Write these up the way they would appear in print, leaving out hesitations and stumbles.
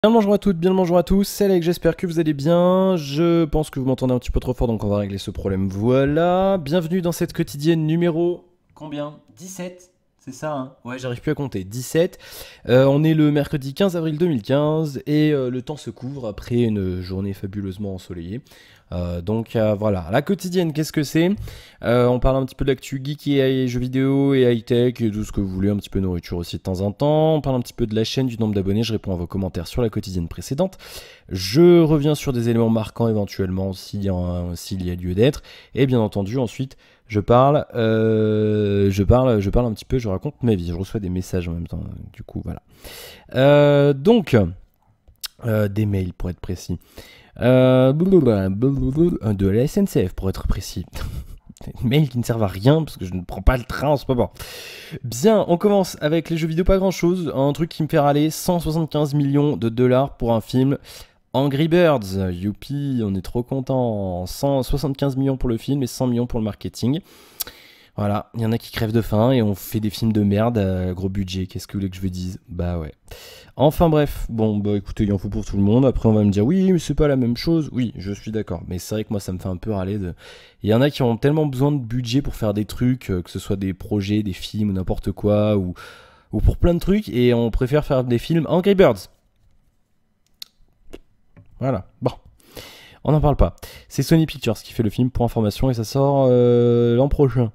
Bien le bonjour à toutes, bien le bonjour à tous, c'est Alex, j'espère que vous allez bien. Je pense que vous m'entendez un petit peu trop fort, donc on va régler ce problème. Voilà, bienvenue dans cette quotidienne numéro... Combien 17. C'est ça, hein? Ouais, j'arrive plus à compter. 17. On est le mercredi 15 avril 2015 et le temps se couvre après une journée fabuleusement ensoleillée. Voilà, la quotidienne, qu'est-ce que c'est? On parle un petit peu de l'actu geek et jeux vidéo et high-tech et tout ce que vous voulez, un petit peu nourriture aussi de temps en temps. On parle un petit peu de la chaîne, du nombre d'abonnés, je réponds à vos commentaires sur la quotidienne précédente. Je reviens sur des éléments marquants éventuellement s'il y a lieu d'être. Et bien entendu, ensuite, je parle un petit peu, je raconte ma vie. Je reçois des messages en même temps, du coup, voilà. Des mails pour être précis. De la SNCF pour être précis. Des mails qui ne servent à rien parce que je ne prends pas le train en ce moment. Bien, on commence avec les jeux vidéo, pas grand chose. Un truc qui me fait râler, 175 millions de dollars pour un film. Angry Birds, youpi, on est trop content. 175 millions pour le film et 100 millions pour le marketing. Voilà, il y en a qui crèvent de faim et on fait des films de merde à gros budget. Qu'est-ce que vous voulez que je vous dise? Bah ouais. Enfin bref, bon bah écoutez, il en faut pour tout le monde. Après on va me dire oui mais c'est pas la même chose. Oui, je suis d'accord, mais c'est vrai que moi ça me fait un peu râler de... Il y en a qui ont tellement besoin de budget pour faire des trucs, que ce soit des projets, des films ou n'importe quoi, ou pour plein de trucs, et on préfère faire des films Angry Birds. Voilà, bon. On n'en parle pas. C'est Sony Pictures qui fait le film pour information et ça sort l'an prochain.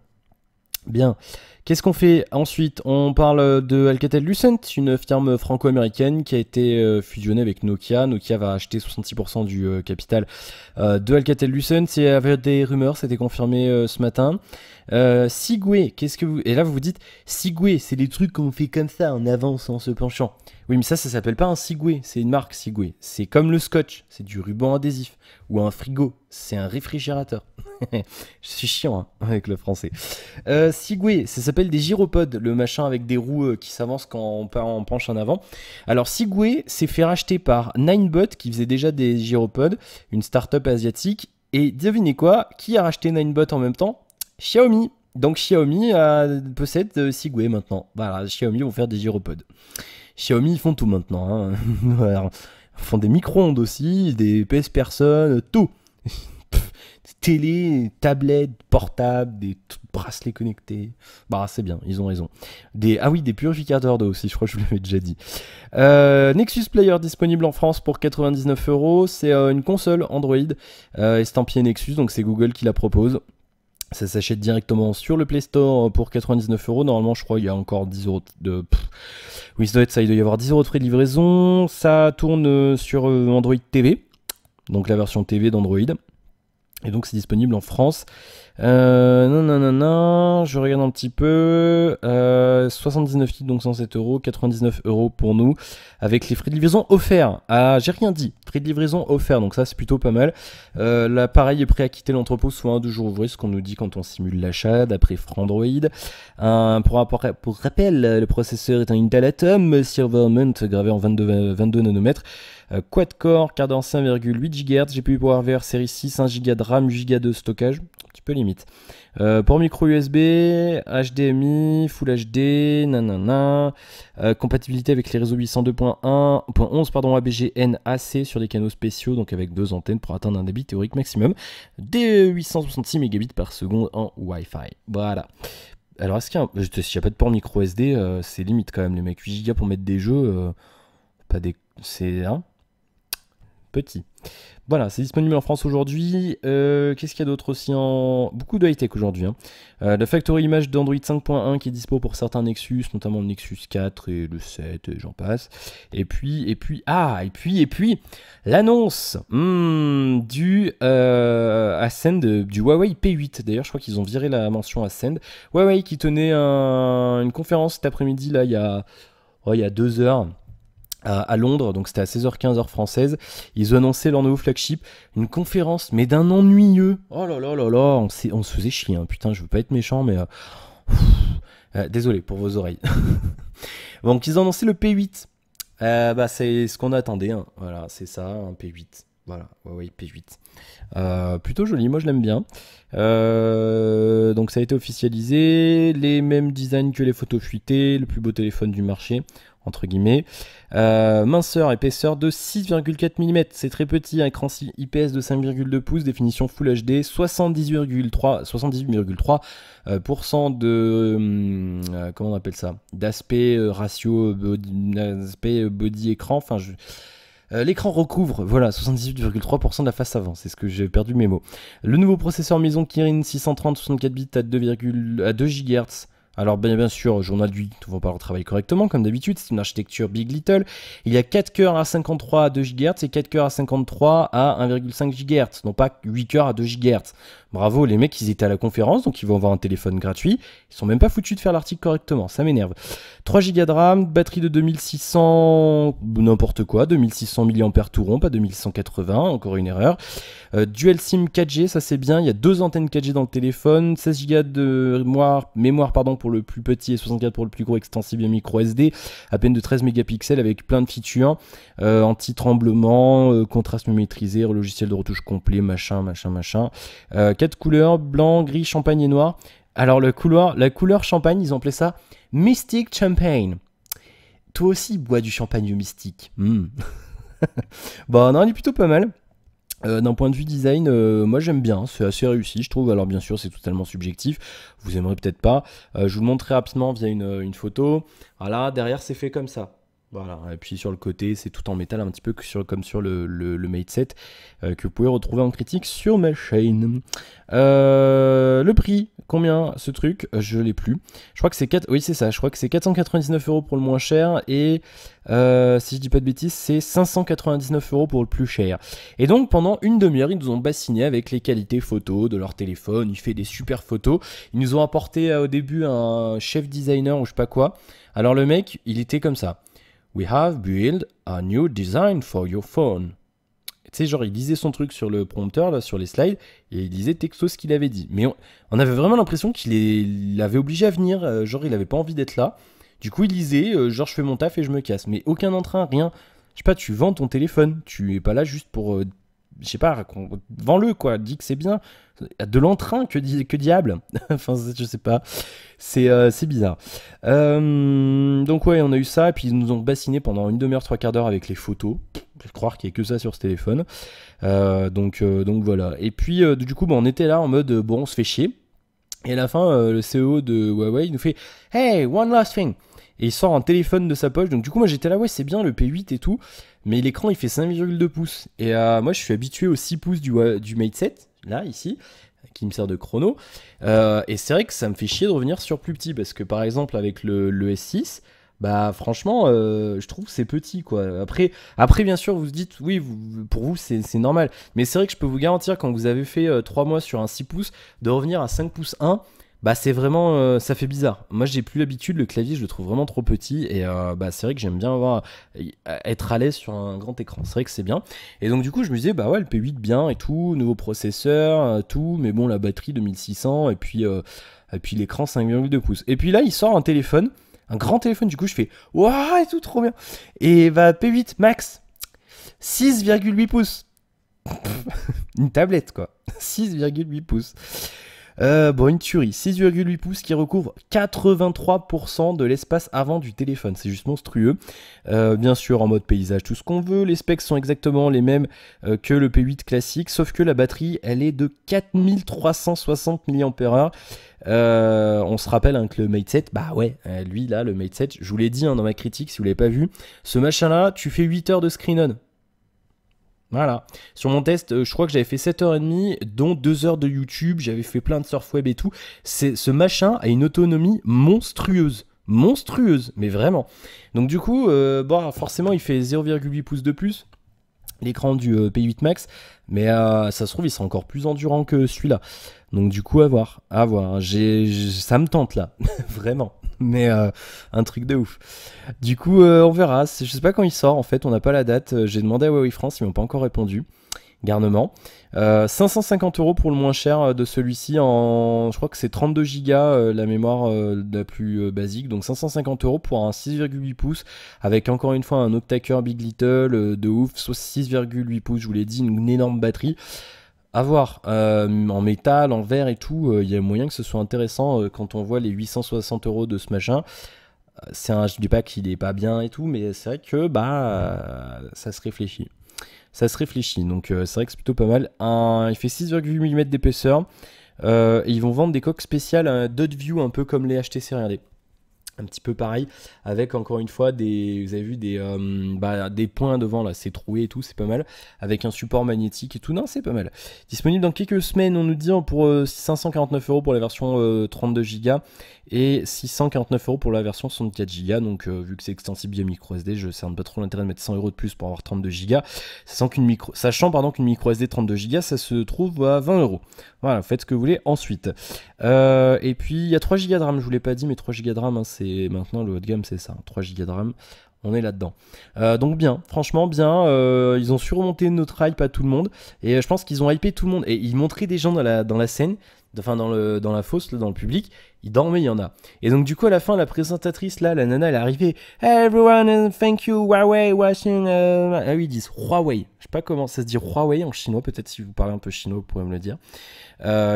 Bien. Qu'est-ce qu'on fait ensuite? On parle de Alcatel-Lucent, une firme franco-américaine qui a été fusionnée avec Nokia. Nokia va acheter 66% du capital de Alcatel-Lucent. Il y avait des rumeurs, c'était confirmé ce matin. Sigway, qu'est-ce que vous... Et là vous vous dites, Sigway, c'est des trucs qu'on fait comme ça, en avance, en se penchant. Oui, mais ça s'appelle pas un Sigway, c'est une marque Sigway. C'est comme le scotch, c'est du ruban adhésif. Ou un frigo, c'est un réfrigérateur. Je suis chiant hein, avec le français. Sigway, ça s'appelle des gyropodes, le machin avec des roues qui s'avancent quand on penche en avant. Alors Sigway s'est fait racheter par Ninebot qui faisait déjà des gyropodes, une start-up asiatique. Et devinez quoi, qui a racheté Ninebot en même temps? Xiaomi. Donc Xiaomi possède Sigway maintenant. Voilà, Xiaomi vont faire des gyropodes. Xiaomi ils font tout maintenant. Hein. Ils font des micro-ondes aussi, des PS personnes, tout. Télé, tablettes, portables, des bracelets connectés. Bah c'est bien, ils ont raison. Des purificateurs d'eau aussi, je crois que je vous l'avais déjà dit. Nexus Player disponible en France pour 99 €. C'est une console Android estampillée Nexus, donc c'est Google qui la propose. Ça s'achète directement sur le Play Store pour 99 €. Normalement, je crois qu'il y a encore 10 € de... Oui, ça doit être ça, il doit y avoir 10 € de frais de livraison. Ça tourne sur Android TV, donc la version TV d'Android. Et donc c'est disponible en France. Je regarde un petit peu. 79 kg, donc 107 €, 99 € pour nous, avec les frais de livraison offerts. Ah, j'ai rien dit. Frais de livraison offerts, donc ça c'est plutôt pas mal. L'appareil est prêt à quitter l'entrepôt sous 1 à 2 jours ouvrés, ce qu'on nous dit quand on simule l'achat, d'après Frandroid. Pour rappel, le processeur est un Intel Atom Silvermont gravé en 22 nanomètres. Quad-core, cadence 5,8 GHz, GPU PowerVR série 6, 1 Go de RAM, 8 Go de stockage, un petit peu limite. Port micro USB, HDMI, Full HD, compatibilité avec les réseaux 802.11, ABG-NAC sur des canaux spéciaux, donc avec 2 antennes pour atteindre un débit théorique maximum des 866 Mbps par seconde en Wi-Fi. Voilà. Alors est-ce qu'il y a pas de port micro SD, c'est limite quand même les mecs, 8 Go pour mettre des jeux, pas des... c'est... Hein petit. Voilà, c'est disponible en France aujourd'hui. Qu'est-ce qu'il y a d'autre aussi en... Beaucoup de high-tech aujourd'hui. Hein. La Factory Image d'Android 5.1 qui est dispo pour certains Nexus, notamment le Nexus 4 et le 7, et j'en passe. Et puis, l'annonce du Ascend, du Huawei P8. D'ailleurs, je crois qu'ils ont viré la mention Ascend. Huawei qui tenait une conférence cet après-midi, là, il y a 2 heures. À Londres, donc c'était à 16h15 heure française. Ils ont annoncé leur nouveau flagship, une conférence, mais d'un ennuyeux. Oh là là là là, on se faisait chier, hein. Putain, je veux pas être méchant, mais... désolé pour vos oreilles. Donc ils ont annoncé le P8. C'est ce qu'on attendait, hein. Voilà, c'est ça, un P8. Voilà, Huawei P8. Plutôt joli, moi je l'aime bien. Donc ça a été officialisé, les mêmes designs que les photos fuitées, le plus beau téléphone du marché. entre guillemets. Minceur, épaisseur de 6,4 mm, c'est très petit, un écran IPS de 5,2 pouces, définition Full HD, 78,3% de comment on appelle ça, d'aspect ratio body écran, enfin l'écran recouvre, voilà, 78,3% de la face avant, c'est ce que j'ai perdu mes mots. Le nouveau processeur maison Kirin 630 64 bits à 2 GHz. Alors bien sûr, journal du 8, on va pas le travailler correctement comme d'habitude, c'est une architecture Big Little. Il y a 4 cœurs à 53 à 2 GHz et 4 cœurs à 53 à 1,5 GHz, non pas 8 cœurs à 2 GHz. Bravo, les mecs, ils étaient à la conférence, donc ils vont avoir un téléphone gratuit. Ils sont même pas foutus de faire l'article correctement, ça m'énerve. 3 Go de RAM, batterie de 2600, n'importe quoi, 2600 mAh tout rond, pas 2180, encore une erreur. Dual SIM 4G, ça c'est bien, il y a 2 antennes 4G dans le téléphone, 16 Go de mémoire pour le plus petit et 64 pour le plus gros, extensible et micro SD, à peine de 13 mégapixels avec plein de features, anti-tremblement, contraste maîtrisé, logiciel de retouche complet, machin. 4 couleurs, blanc, gris, champagne et noir. Alors la couleur champagne, ils ont appelé ça Mystic Champagne. Toi aussi bois du champagne mystique. Bon, non, il est plutôt pas mal. D'un point de vue design, moi j'aime bien, c'est assez réussi je trouve. Alors bien sûr c'est totalement subjectif, vous aimerez peut-être pas. Je vous le montre très rapidement via une photo. Voilà, derrière c'est fait comme ça. Voilà, et puis sur le côté c'est tout en métal un petit peu comme sur le Mate 7 que vous pouvez retrouver en critique sur ma chaîne. Le prix, combien ce truc, je l'ai plus. Je crois que c'est 4, oui c'est ça, je crois que c'est 499 € pour le moins cher et si je dis pas de bêtises c'est 599 € pour le plus cher. Et donc pendant une demi-heure ils nous ont bassiné avec les qualités photos de leur téléphone, il fait des super photos. Ils nous ont apporté au début un chef designer ou je sais pas quoi. Alors le mec il était comme ça. We have built a new design for your phone. Tu sais, genre, il lisait son truc sur le prompteur, là, sur les slides, et il disait texto ce qu'il avait dit. Mais on avait vraiment l'impression qu'il l'avait obligé à venir, genre, il avait pas envie d'être là. Du coup, il lisait, genre, je fais mon taf et je me casse. Mais aucun entrain, rien. Je sais pas, tu vends ton téléphone, tu es pas là juste pour, je sais pas, vends-le, quoi, dis que c'est bien. De l'entrain, que diable. Enfin, je sais pas. C'est bizarre. Donc ouais, on a eu ça, et puis ils nous ont bassiné pendant une demi-heure, 3/4 d'heure avec les photos. Je vais croire qu'il n'y a que ça sur ce téléphone. Donc voilà. Et puis du coup, on était là en mode, bon, on se fait chier. Et à la fin, le CEO de Huawei, il nous fait « Hey, one last thing !» Et il sort un téléphone de sa poche. Donc du coup, moi j'étais là, ouais, c'est bien le P8 et tout. Mais l'écran, il fait 5,2 pouces. Et moi, je suis habitué aux 6 pouces du Mate 7, là, ici, qui me sert de chrono. Et c'est vrai que ça me fait chier de revenir sur plus petit. Parce que par exemple, avec le S6, bah franchement, je trouve que c'est petit, quoi. Après, bien sûr, vous vous dites, oui, pour vous, c'est normal. Mais c'est vrai que je peux vous garantir, quand vous avez fait 3 mois sur un 6 pouces, de revenir à 5 pouces 1, bah c'est vraiment, ça fait bizarre. Moi j'ai plus l'habitude, le clavier je le trouve vraiment trop petit et bah c'est vrai que j'aime bien être à l'aise sur un grand écran. C'est vrai que c'est bien. Et donc du coup je me disais bah ouais le P8 bien et tout, nouveau processeur, tout, mais bon la batterie 2600 et puis l'écran 5,2 pouces. Et puis là il sort un téléphone, un grand téléphone, du coup je fais waouh et tout trop bien. Et bah P8 Max 6,8 pouces. Une tablette quoi. 6,8 pouces. Bon, une tuerie, 6,8 pouces qui recouvre 83% de l'espace avant du téléphone, c'est juste monstrueux. Bien sûr en mode paysage, tout ce qu'on veut, les specs sont exactement les mêmes que le P8 classique, sauf que la batterie elle est de 4360 mAh. On se rappelle hein, que le Mate 7, bah ouais, lui là, le Mate 7, je vous l'ai dit hein, dans ma critique si vous l'avez pas vu, ce machin là, tu fais 8 heures de screen on. Voilà. Sur mon test, je crois que j'avais fait 7h30, dont 2 heures de YouTube, j'avais fait plein de surf web et tout. Ce machin a une autonomie monstrueuse. Monstrueuse, mais vraiment. Donc du coup, bon, forcément, il fait 0,8 pouces de plus, l'écran du P8 Max, mais ça se trouve, il sera encore plus endurant que celui-là. Donc du coup, à voir. Ça me tente là, vraiment. Mais un truc de ouf. Du coup, on verra. Je sais pas quand il sort en fait, on n'a pas la date. J'ai demandé à Huawei France, ils m'ont pas encore répondu. Garnement. 550 € pour le moins cher de celui-ci. Je crois que c'est 32 Go la mémoire la plus basique. Donc 550 € pour un 6,8 pouces avec encore une fois un octa-cœur Big Little de ouf. Soit 6,8 pouces, je vous l'ai dit, une énorme batterie. À voir, en métal, en verre et tout, il y a moyen que ce soit intéressant quand on voit les 860 € de ce machin. je dis pas qu'il est pas bien et tout, mais c'est vrai que ça se réfléchit. Ça se réfléchit, donc c'est vrai que c'est plutôt pas mal. Il fait 6,8 mm d'épaisseur. Et ils vont vendre des coques spéciales dot view, un peu comme les HTC, regardez. Un petit peu pareil, avec encore une fois vous avez vu des points devant là, c'est troué et tout, c'est pas mal, avec un support magnétique et tout, non c'est pas mal. Disponible dans quelques semaines, on nous dit, pour 549 € pour la version 32 Go et 649 € pour la version 64 Go, donc vu que c'est extensible via micro SD, je ne sais pas trop l'intérêt de mettre 100 € de plus pour avoir 32 Go, sachant qu'une micro SD 32 Go ça se trouve à 20 €. Voilà, faites ce que vous voulez ensuite. Et puis il y a 3 Go de RAM, je vous l'ai pas dit, mais 3 Go de RAM, hein, c'est maintenant le haut de gamme, c'est ça, 3 Go de RAM, on est là-dedans. Donc bien, franchement bien, ils ont surmonté notre hype à tout le monde, et je pense qu'ils ont hypé tout le monde, et ils montraient des gens dans la scène, enfin dans la fosse, là, dans le public, ils dormaient, il y en a. Et donc du coup à la fin, la présentatrice là, la nana, elle est arrivée, hey everyone, thank you, Huawei watching. Ah oui, ils disent Huawei. Je sais pas comment ça se dit Huawei en chinois, peut-être si vous parlez un peu chinois, vous pourrez me le dire.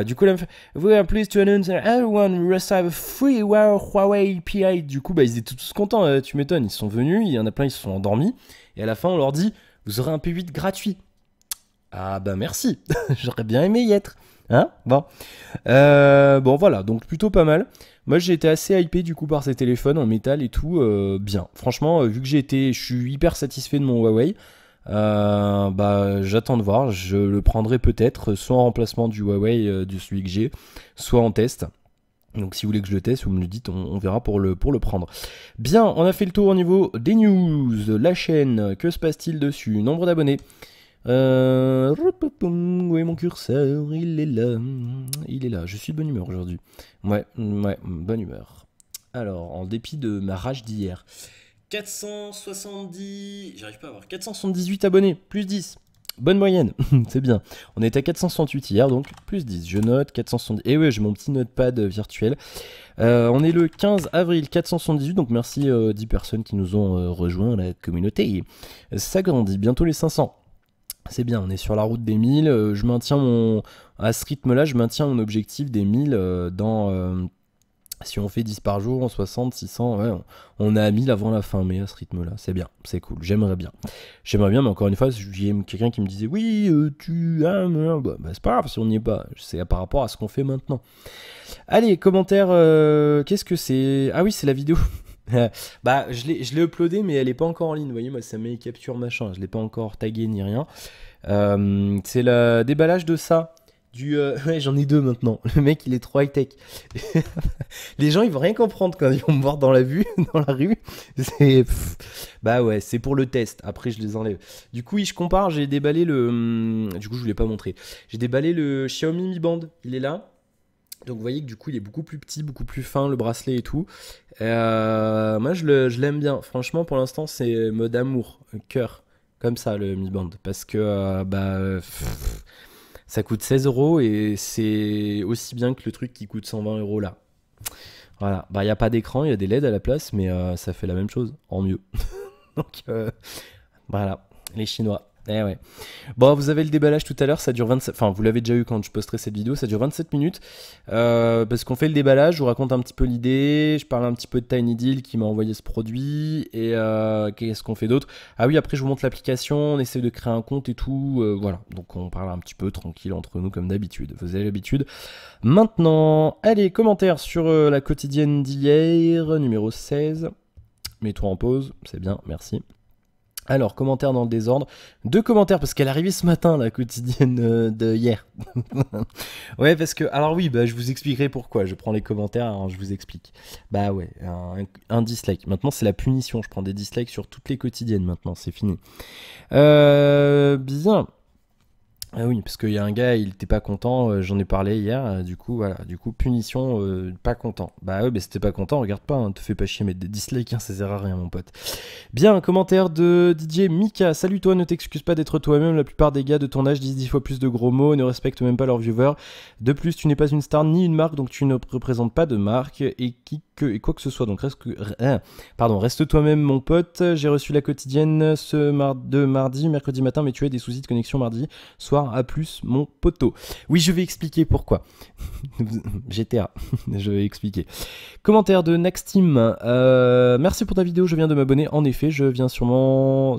Du coup, là, we are pleased to announce that everyone will receive a free Huawei P8. Du coup, ils étaient tous contents, tu m'étonnes. Ils sont venus, il y en a plein, ils se sont endormis. Et à la fin, on leur dit, vous aurez un P8 gratuit. Ah merci, j'aurais bien aimé y être. Hein, bon. Bon, voilà, donc plutôt pas mal. Moi, j'ai été assez hypé du coup par ces téléphones en métal et tout, bien. Franchement, vu que je suis hyper satisfait de mon Huawei. J'attends de voir, je le prendrai peut-être soit en remplacement du Huawei, du celui que j'ai, soit en test. Donc si vous voulez que je le teste, vous me le dites, on verra pour le prendre. Bien, on a fait le tour au niveau des news, la chaîne, que se passe-t-il dessus, nombre d'abonnés. Où est mon curseur? Il est là, je suis de bonne humeur aujourd'hui. Ouais, bonne humeur. Alors, en dépit de ma rage d'hier. 478 abonnés, plus 10. Bonne moyenne, c'est bien. On était à 468 hier, donc plus 10. Je note 470. Et oui, j'ai mon petit notepad virtuel. On est le 15 avril 478, donc merci aux 10 personnes qui nous ont rejoints la communauté. Ça grandit, bientôt les 500. C'est bien, on est sur la route des 1000. À ce rythme-là, je maintiens mon objectif des 1000 si on fait 10 par jour, en 60, 600, ouais, on est à 1000 avant la fin, mais à ce rythme-là, c'est bien, c'est cool, j'aimerais bien. Mais encore une fois, j'ai quelqu'un qui me disait, oui, c'est pas grave si on n'y est pas, c'est par rapport à ce qu'on fait maintenant. Allez, commentaire, qu'est-ce que c'est? Ah oui, c'est la vidéo. Je l'ai uploadé, mais elle est pas encore en ligne, vous voyez, moi ça met capture machin, je l'ai pas encore tagué ni rien. C'est le déballage de ça. Ouais, j'en ai 2 maintenant. Le mec, il est trop high-tech. Les gens, ils vont rien comprendre quand ils vont me voir dans la rue. Ouais, c'est pour le test. Après, je les enlève. Du coup, je compare. J'ai déballé Du coup, je voulais pas montrer. J'ai déballé le Xiaomi Mi Band. Il est là. Donc, vous voyez que du coup, il est beaucoup plus petit, beaucoup plus fin, le bracelet et tout. Moi, je l'aime bien. Franchement, pour l'instant, c'est mode amour, cœur. Comme ça, le Mi Band. Parce que, ça coûte 16 € et c'est aussi bien que le truc qui coûte 120 € là. Voilà, il n'y a pas d'écran, il y a des LED à la place, mais ça fait la même chose, en mieux. Donc voilà, les Chinois. Eh ouais. Bon, vous avez le déballage tout à l'heure, ça dure 27... Enfin, vous l'avez déjà eu quand je posterai cette vidéo, ça dure 27 minutes. Parce qu'on fait le déballage, je vous raconte un petit peu l'idée, je parle un petit peu de TinyDeal qui m'a envoyé ce produit, et qu'est-ce qu'on fait d'autre? Ah oui, après je vous montre l'application, on essaie de créer un compte et tout, voilà. Donc on parle un petit peu tranquille entre nous comme d'habitude, vous avez l'habitude. Maintenant, allez, commentaire sur la quotidienne d'hier, numéro 16. Mets-toi en pause, c'est bien, merci. Alors, commentaire dans le désordre. 2 commentaires, parce qu'elle est arrivée ce matin, la quotidienne de hier. Ouais, parce que... Alors oui, je vous expliquerai pourquoi. Je prends les commentaires, alors je vous explique. Bah ouais, un dislike. Maintenant, c'est la punition. Je prends des dislikes sur toutes les quotidiennes maintenant, c'est fini. Bien. Ah oui, parce qu'il y a un gars, il était pas content, j'en ai parlé hier, du coup, voilà, punition, pas content. Bah ouais, si t'es pas content, regarde pas, hein, te fais pas chier, mettre des dislikes, ça sert à rien, mon pote. Bien, commentaire de DJ Mika, salut toi, ne t'excuse pas d'être toi-même, la plupart des gars de ton âge disent 10 fois plus de gros mots, ne respectent même pas leurs viewers. De plus, tu n'es pas une star ni une marque, donc tu ne représentes pas de marque, et quoi que ce soit, donc reste toi-même, mon pote. J'ai reçu la quotidienne de mardi, mercredi matin, mais tu as des soucis de connexion mardi soir. soir, à plus mon poteau. Oui, je vais expliquer pourquoi. GTA, je vais expliquer. Commentaire de Nexteam. Merci pour ta vidéo, je viens de m'abonner. En effet, je vais sûrement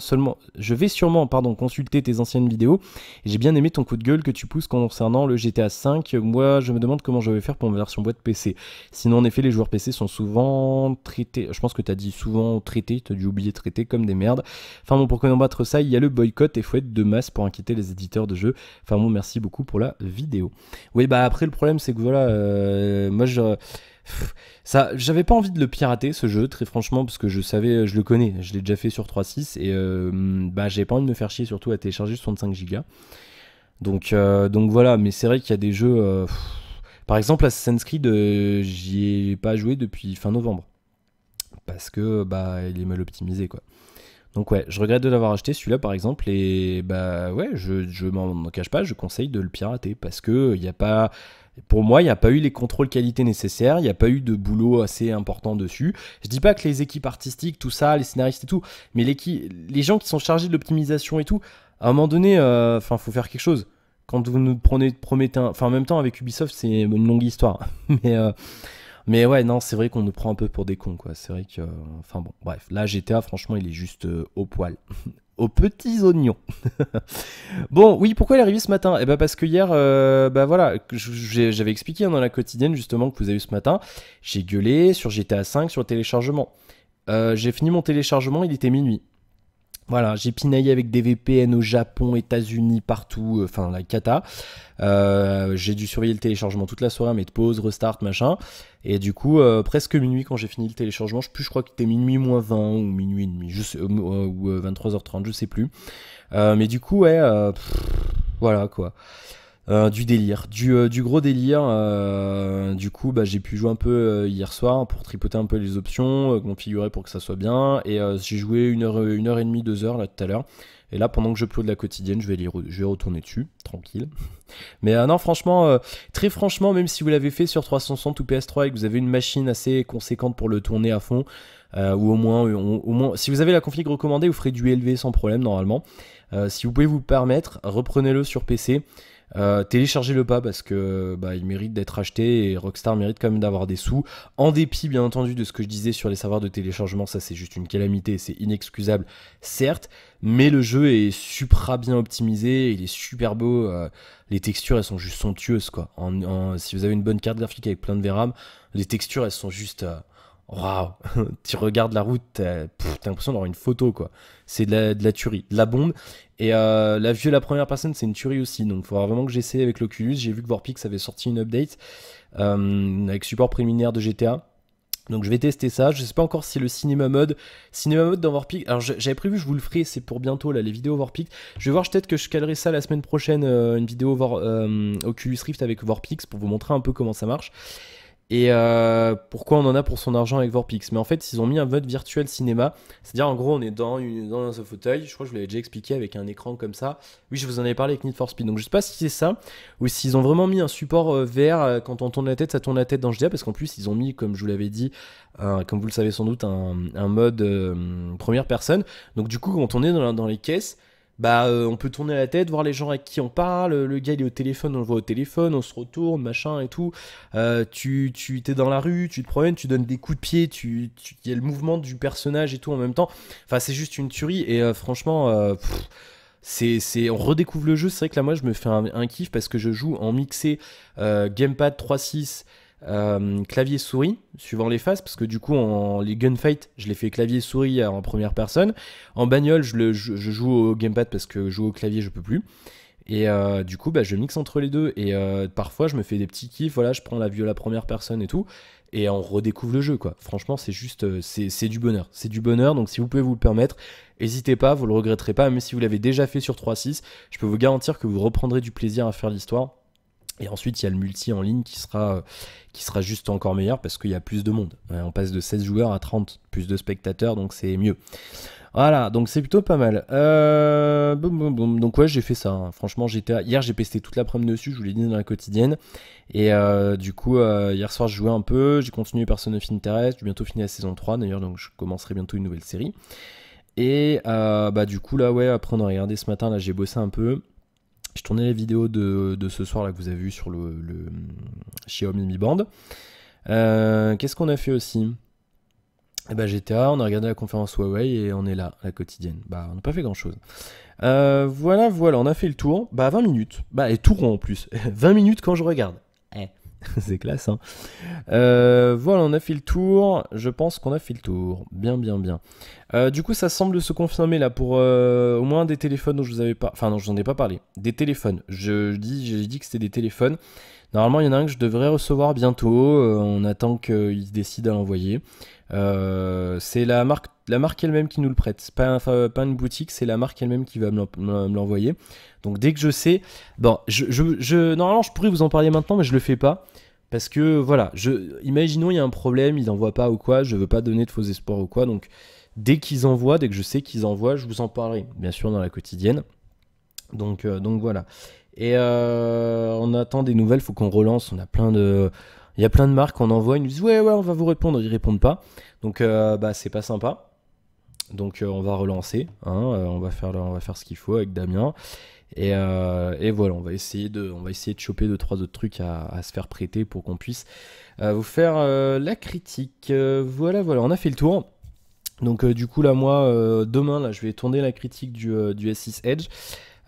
consulter tes anciennes vidéos. J'ai bien aimé ton coup de gueule que tu pousses concernant le GTA V. Moi, je me demande comment je vais faire pour ma version boîte PC. Sinon, en effet, les joueurs PC sont souvent traités. Je pense que tu as dit souvent traités, tu as dû oublier traités comme des merdes. Enfin bon, pour combattre ça, il y a le boycott et faut être de masse pour inquiéter les éditeurs de jeux. Enfin bon, merci beaucoup pour la vidéo. Oui, bah après, le problème, c'est que voilà, moi, j'avais pas envie de le pirater ce jeu, très franchement, parce que je savais, je le connais, je l'ai déjà fait sur 3.6 et j'avais pas envie de me faire chier surtout à télécharger 65 Go. Donc voilà, mais c'est vrai qu'il y a des jeux. Par exemple, Assassin's Creed, j'y ai pas joué depuis fin novembre. Parce que il est mal optimisé quoi. Donc ouais, je regrette de l'avoir acheté celui-là par exemple et ouais, je m'en cache pas, je conseille de le pirater parce que il y a pas, pour moi, il n'y a pas eu les contrôles qualité nécessaires, il n'y a pas eu de boulot assez important dessus. Je dis pas que les équipes artistiques, tout ça, les scénaristes et tout, mais les gens qui sont chargés de l'optimisation et tout, à un moment donné, faut faire quelque chose. Quand vous nous promettez en même temps avec Ubisoft, c'est une longue histoire, mais ouais, non, c'est vrai qu'on nous prend un peu pour des cons, quoi. C'est vrai que, bref, là GTA, franchement, il est juste au poil. Aux petits oignons. Bon, oui, pourquoi il est arrivé ce matin? Eh ben parce que hier, voilà, j'avais expliqué dans la quotidienne justement que vous avez eu ce matin, j'ai gueulé sur GTA 5 sur le téléchargement. J'ai fini mon téléchargement, il était minuit. Voilà, j'ai pinaillé avec des VPN au Japon, États-Unis, partout, la cata. J'ai dû surveiller le téléchargement toute la soirée, mettre pause, restart, machin. Et du coup, presque minuit quand j'ai fini le téléchargement, je crois que c'était minuit moins 20 ou minuit et demi, ou 23h30, je sais plus. Mais du coup, ouais, voilà quoi. Du délire, du gros délire. Du coup, j'ai pu jouer un peu hier soir pour tripoter un peu les options, configurer pour que ça soit bien. Et j'ai joué une heure et demie, 2 heures là tout à l'heure. Et là, pendant que je upload la quotidienne, je vais retourner dessus, tranquille. Mais non, franchement, très franchement, même si vous l'avez fait sur 360 ou PS3 et que vous avez une machine assez conséquente pour le tourner à fond, ou au moins, si vous avez la config recommandée, vous ferez du élevé sans problème normalement. Si vous pouvez vous le permettre, reprenez-le sur PC. Téléchargez-le pas parce que il mérite d'être acheté et Rockstar mérite quand même d'avoir des sous, en dépit bien entendu de ce que je disais sur les serveurs de téléchargement. Ça c'est juste une calamité, c'est inexcusable certes, mais le jeu est super bien optimisé, il est super beau, les textures elles sont juste somptueuses quoi. Si vous avez une bonne carte graphique avec plein de VRAM, les textures elles sont juste waouh. Tu regardes la route, t'as l'impression d'avoir une photo quoi. C'est de la tuerie, de la bombe. Et la vue à la première personne, c'est une tuerie aussi. Donc il faudra vraiment que j'essaie avec l'Oculus. J'ai vu que Vorpix avait sorti une update avec support préliminaire de GTA. Donc je vais tester ça. Je sais pas encore si le cinéma mode dans Vorpix. Alors j'avais prévu, je vous le ferai, c'est pour bientôt là, les vidéos Vorpix. Je vais voir peut-être que je calerai ça la semaine prochaine, une vidéo Oculus Rift avec Vorpix pour vous montrer un peu comment ça marche. Et pourquoi on en a pour son argent avec Vorpix. Mais en fait, ils ont mis un mode virtuel cinéma. C'est-à-dire, en gros, on est dans un fauteuil. Je crois que je vous l'avais déjà expliqué avec un écran comme ça. Oui, je vous en avais parlé avec Need for Speed. Donc, je sais pas si c'est ça ou s'ils ont vraiment mis un support VR. Quand on tourne la tête, ça tourne la tête dans GTA. Parce qu'en plus, ils ont mis, comme je vous l'avais dit, comme vous le savez sans doute, un mode première personne. Donc, du coup, quand on est dans les caisses, on peut tourner la tête, voir les gens avec qui on parle, le gars il est au téléphone, on le voit au téléphone, on se retourne, machin et tout. Tu t'es dans la rue, tu te promènes, tu donnes des coups de pied, il y a le mouvement du personnage et tout en même temps. Enfin, c'est juste une tuerie et franchement, on redécouvre le jeu. C'est vrai que là, moi, je me fais un kiff parce que je joue en mixé gamepad 3.6. Clavier souris suivant les phases parce que du coup les gunfights je les fais clavier souris en première personne, en bagnole je joue au gamepad parce que jouer au clavier je peux plus et du coup je mixe entre les deux et parfois je me fais des petits kiffs, voilà, je prends la vue à la première personne et tout et on redécouvre le jeu quoi. Franchement c'est juste c'est du bonheur, donc si vous pouvez vous le permettre, n'hésitez pas, vous le regretterez pas, même si vous l'avez déjà fait sur 3.6, je peux vous garantir que vous reprendrez du plaisir à faire l'histoire. Et ensuite, il y a le multi en ligne qui sera juste encore meilleur parce qu'il y a plus de monde. On passe de 16 joueurs à 30, plus de spectateurs, donc c'est mieux. Voilà, donc c'est plutôt pas mal. Donc ouais, j'ai fait ça. Hein. Franchement, hier, j'ai pesté toute l'après-midi dessus, je vous l'ai dit dans la quotidienne. Et du coup, hier soir, je jouais un peu. J'ai continué Person of Interest. J'ai bientôt fini la saison 3 d'ailleurs, donc je commencerai bientôt une nouvelle série. Et du coup, là, ouais, après on a regardé ce matin, là, j'ai bossé un peu. Je tournais la vidéo de ce soir là que vous avez vu sur le Xiaomi Mi Band. Qu'est-ce qu'on a fait aussi? Eh ben GTA, on a regardé la conférence Huawei et on est là, la quotidienne. Bah, on n'a pas fait grand-chose. Voilà, on a fait le tour. Bah, 20 minutes. Bah, et tout rond en plus. 20 minutes quand je regarde. C'est classe, hein. Voilà, on a fait le tour. Je pense qu'on a fait le tour. Bien. Du coup, ça semble se confirmer là pour au moins des téléphones dont je vous avais pas. Enfin, non, je n'en ai pas parlé. Des téléphones. J'ai dit que c'était des téléphones. Normalement, il y en a un que je devrais recevoir bientôt. On attend qu'il se décide à l'envoyer. C'est la marque elle-même qui nous le prête. C'est pas une boutique, c'est la marque elle-même qui va me l'envoyer. Donc dès que je sais, bon, normalement je pourrais vous en parler maintenant, mais je le fais pas parce que voilà, imaginons il y a un problème, ils envoient pas ou quoi, je veux pas donner de faux espoirs ou quoi. Donc dès que je sais qu'ils envoient, je vous en parlerai, bien sûr dans la quotidienne. Donc voilà. Et on attend des nouvelles, faut qu'on relance. Il y a plein de marques qu'on envoie, ils nous disent ouais, on va vous répondre, ils répondent pas. Donc bah c'est pas sympa. Donc on va relancer, hein, on va faire ce qu'il faut avec Damien. Et voilà, on va essayer de choper 2-3 autres trucs à se faire prêter pour qu'on puisse vous faire la critique. Voilà, on a fait le tour. Donc du coup là moi demain là je vais tourner la critique du S6 Edge.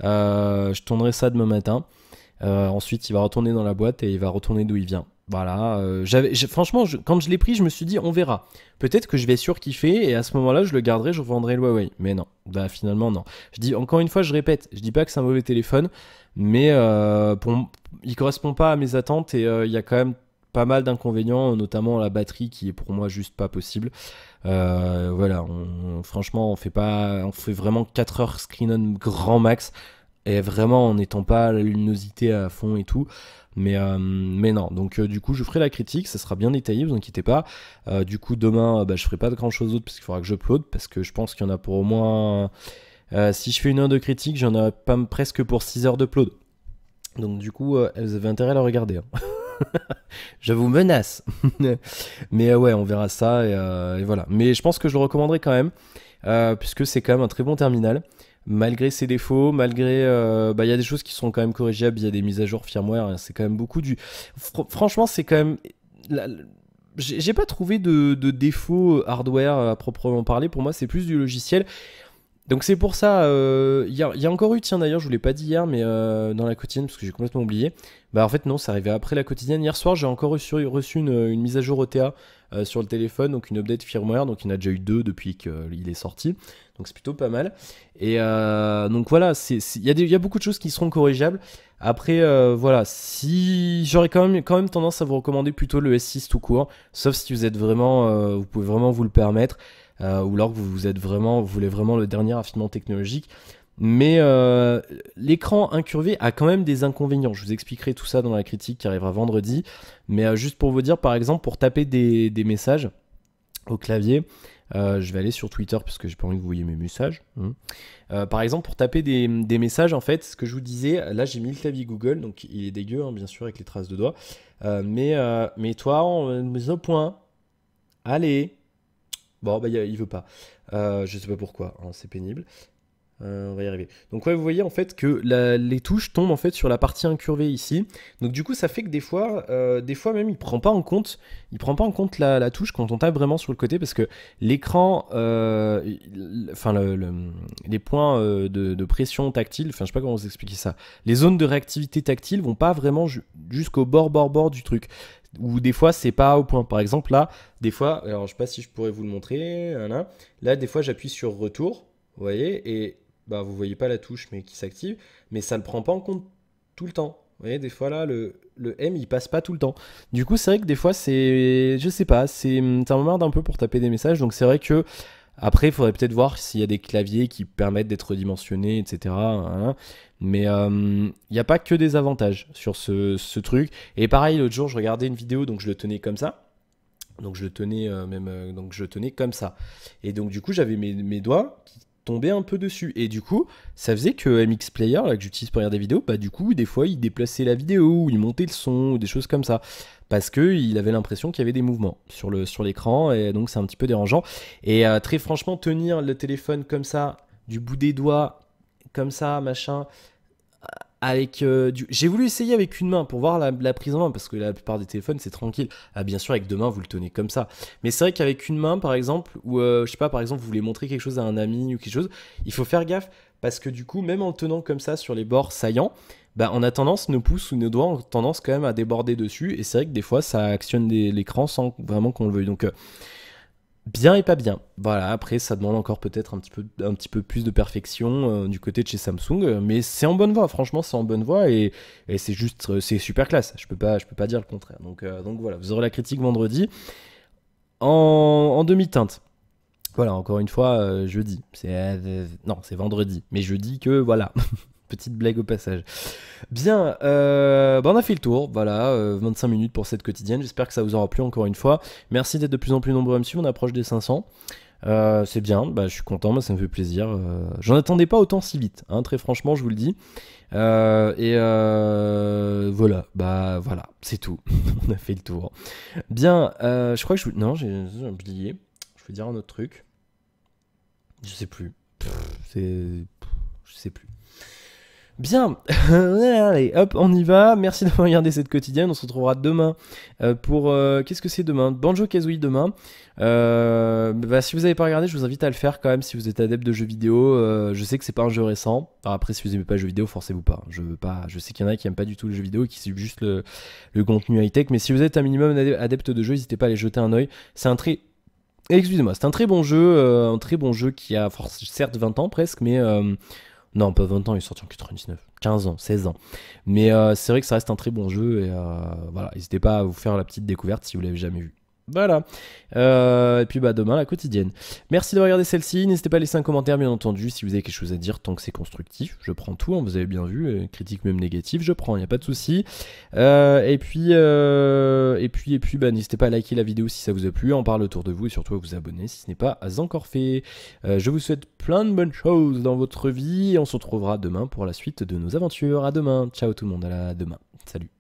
Je tournerai ça demain matin. Ensuite, il va retourner dans la boîte et il va retourner d'où il vient. Voilà. Franchement, quand je l'ai pris, je me suis dit, on verra. Peut-être que je vais surkiffer et à ce moment-là, je le garderai, je revendrai le Huawei. Mais non. Bah, finalement, non. Je dis, encore une fois, je répète, je dis pas que c'est un mauvais téléphone, mais il correspond pas à mes attentes et il y a quand même pas mal d'inconvénients, notamment la batterie qui est pour moi juste pas possible. Voilà, franchement, on fait vraiment 4 heures screen on grand max. Et vraiment en n'étant pas à la luminosité à fond et tout. Mais non, donc du coup je ferai la critique, ça sera bien détaillé, vous inquiétez pas. Du coup demain je ferai pas de grand chose d'autre parce qu'il faudra que j'upload, parce que je pense qu'il y en a pour au moins... si je fais 1 heure de critique, j'en ai pas presque pour 6 heures d'upload. Donc du coup vous avez intérêt à la regarder, hein. Je vous menace. Mais ouais, on verra ça et voilà. Mais je pense que je le recommanderais quand même, puisque c'est quand même un très bon terminal. Malgré ses défauts, malgré... il y a des choses qui sont quand même corrigeables, il y a des mises à jour firmware, hein, c'est quand même beaucoup du... Franchement, c'est quand même... J'ai pas trouvé de défaut hardware à proprement parler, pour moi c'est plus du logiciel. Donc c'est pour ça, il y a encore eu, tiens d'ailleurs je vous l'ai pas dit hier, mais dans la quotidienne, parce que j'ai complètement oublié. Bah en fait non, ça arrivait après la quotidienne. Hier soir j'ai encore reçu une mise à jour OTA sur le téléphone, donc une update firmware, donc il y en a déjà eu 2 depuis qu'il est sorti. Donc c'est plutôt pas mal. Et donc voilà, il y a beaucoup de choses qui seront corrigeables. Après voilà, si j'aurais quand même tendance à vous recommander plutôt le S6 tout court, sauf si vous êtes vraiment, vous pouvez vraiment vous le permettre. Ou alors que vous voulez vraiment le dernier raffinement technologique. Mais l'écran incurvé a quand même des inconvénients. Je vous expliquerai tout ça dans la critique qui arrivera vendredi. Mais juste pour vous dire, par exemple, pour taper des messages au clavier, je vais aller sur Twitter parce que j'ai pas envie que vous voyez mes messages. Par exemple, pour taper des messages, en fait, ce que je vous disais, là j'ai mis le clavier Google, donc il est dégueu, hein, bien sûr, avec les traces de doigts. Mais toi, on met un point. Allez. Bon, bah il veut pas. Je sais pas pourquoi, hein, c'est pénible. On va y arriver. Donc ouais, vous voyez en fait que les touches tombent en fait sur la partie incurvée ici. Donc du coup, ça fait que des fois même, il prend pas en compte la touche quand on tape vraiment sur le côté, parce que l'écran, enfin les points de pression tactile, enfin je sais pas comment vous expliquer ça. Les zones de réactivité tactile vont pas vraiment jusqu'au bord du truc. Ou des fois c'est pas au point. Par exemple là, des fois, alors je sais pas si je pourrais vous le montrer, là des fois j'appuie sur retour, vous voyez, et bah vous voyez pas la touche mais qui s'active, mais ça le prend pas en compte tout le temps. Vous voyez, des fois là le M il passe pas tout le temps. Du coup c'est vrai que des fois je sais pas, ça m'emmerde un peu pour taper des messages, donc c'est vrai que après il faudrait peut-être voir s'il y a des claviers qui permettent d'être redimensionnés, etc. Mais il n'y a pas que des avantages sur ce truc. Et pareil, l'autre jour, je regardais une vidéo, donc je le tenais comme ça. Donc je le tenais donc je tenais comme ça. Et donc du coup, j'avais mes doigts qui tombaient un peu dessus. Et du coup, ça faisait que MX Player, là, que j'utilise pour regarder des vidéos, bah du coup, des fois, il déplaçait la vidéo, ou il montait le son, ou des choses comme ça. Parce qu'il avait l'impression qu'il y avait des mouvements sur l'écran, et donc c'est un petit peu dérangeant. Et très franchement, tenir le téléphone comme ça, du bout des doigts, comme ça, machin... avec j'ai voulu essayer avec une main pour voir la prise en main, parce que la plupart des téléphones c'est tranquille. Ah, bien sûr avec deux mains vous le tenez comme ça, mais c'est vrai qu'avec une main par exemple, ou je sais pas, par exemple vous voulez montrer quelque chose à un ami ou quelque chose, il faut faire gaffe, parce que du coup même en le tenant comme ça sur les bords saillants, bah on a tendance, nos pouces ou nos doigts ont tendance quand même à déborder dessus, et c'est vrai que des fois ça actionne l'écran sans vraiment qu'on le veuille. Donc bien et pas bien. Voilà, après ça demande encore peut-être un petit peu plus de perfection du côté de chez Samsung, mais c'est en bonne voie, franchement c'est en bonne voie, et c'est juste, c'est super classe, je peux pas dire le contraire. Donc voilà, vous aurez la critique vendredi en demi-teinte. Voilà, encore une fois, jeudi. Non, c'est vendredi, mais je dis que voilà. Petite blague au passage. Bien, bah on a fait le tour, voilà, 25 minutes pour cette quotidienne, j'espère que ça vous aura plu encore une fois. Merci d'être de plus en plus nombreux à me suivre, on approche des 500. C'est bien, bah, je suis content, moi, ça me fait plaisir. J'en attendais pas autant si vite, hein, très franchement, je vous le dis. Voilà, bah voilà, c'est tout. On a fait le tour. Bien, je crois que non, j'ai oublié. Je vais dire un autre truc. Je sais plus. Je sais plus. Bien, allez, hop, on y va. Merci d'avoir regardé cette quotidienne. On se retrouvera demain pour... qu'est-ce que c'est demain? Banjo-Kazooie demain. Si vous n'avez pas regardé, je vous invite à le faire quand même si vous êtes adepte de jeux vidéo. Je sais que c'est pas un jeu récent. Alors après, si vous n'aimez pas les jeux vidéo, forcez-vous pas. Je sais qu'il y en a qui n'aiment pas du tout les jeux vidéo et qui suivent juste le contenu high-tech. Mais si vous êtes un minimum adepte de jeu, n'hésitez pas à aller jeter un oeil. C'est un très... Excusez-moi, c'est un très bon jeu qui a certes 20 ans presque, mais... Non, pas 20 ans, il est sorti en 99. 15 ans, 16 ans. Mais c'est vrai que ça reste un très bon jeu. Et voilà, n'hésitez pas à vous faire la petite découverte si vous l'avez jamais vu. Voilà. Et puis bah demain, la quotidienne. Merci d'avoir regardé celle-ci. N'hésitez pas à laisser un commentaire, bien entendu, si vous avez quelque chose à dire, tant que c'est constructif. Je prends tout, hein, vous avez bien vu. Critique même négative, je prends, il n'y a pas de souci. Et puis, bah, n'hésitez pas à liker la vidéo si ça vous a plu, à en parler autour de vous et surtout à vous abonner si ce n'est pas encore fait. Je vous souhaite plein de bonnes choses dans votre vie et on se retrouvera demain pour la suite de nos aventures. À demain. Ciao tout le monde, à demain. Salut.